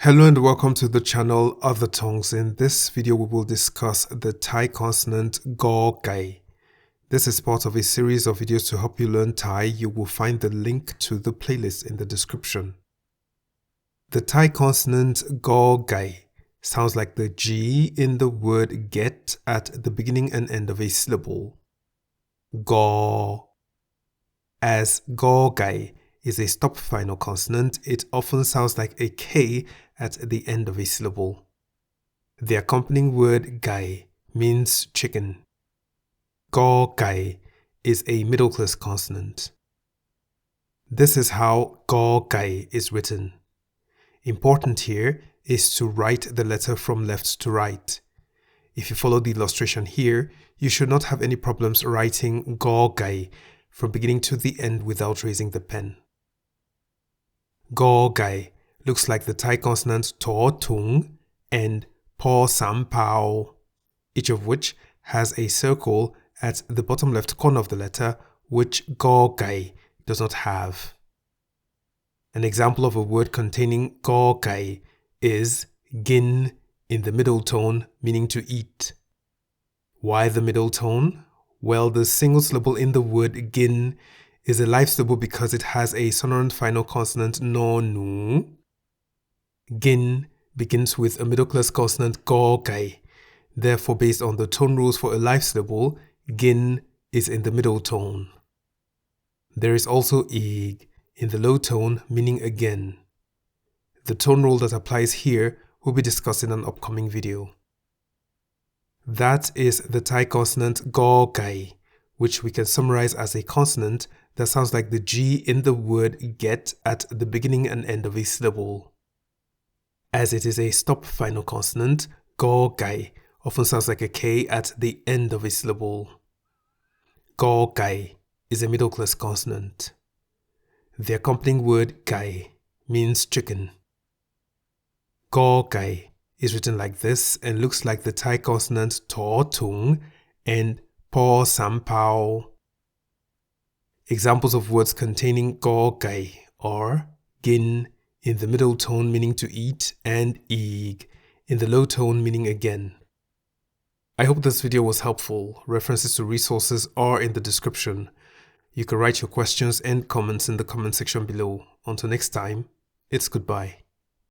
Hello and welcome to the channel Other Tongues. In this video we will discuss the Thai consonant Go Gai. This is part of a series of videos to help you learn Thai. You will find the link to the playlist in the description. The Thai consonant Go Gai sounds like the G in the word get at the beginning and end of a syllable. Go. As Go Gai is a stop final consonant, it often sounds like a K at the end of a syllable. The accompanying word gai means chicken. Go gai is a middle class consonant. This is how Go Gai is written. Important here is to write the letter from left to right. If you follow the illustration here, you should not have any problems writing Go Gai from beginning to the end without raising the pen. Go Gai looks like the Thai consonants To Tung and Po Sam Pao, each of which has a circle at the bottom left corner of the letter, which Go Gai does not have. An example of a word containing Go Gai is gin in the middle tone, meaning to eat. Why the middle tone? Well, the single syllable in the word gin is a live syllable because it has a sonorant final consonant no nu. Gin begins with a middle class consonant Go Gai. Therefore, based on the tone rules for a live syllable, gin is in the middle tone. There is also ig in the low tone, meaning again. The tone rule that applies here will be discussed in an upcoming video. That is the Thai consonant Go Gai, which we can summarize as a consonant that sounds like the G in the word get at the beginning and end of a syllable. As it is a stop final consonant, Go Gai often sounds like a K at the end of a syllable. Go Gai is a middle class consonant. The accompanying word gai means chicken. Go Gai is written like this and looks like the Thai consonants To Tung and Po Sam Pao. Examples of words containing Go Gai are gin in the middle tone meaning to eat and ig in the low tone meaning again. I hope this video was helpful. References to resources are in the description. You can write your questions and comments in the comment section below. Until next time, it's goodbye.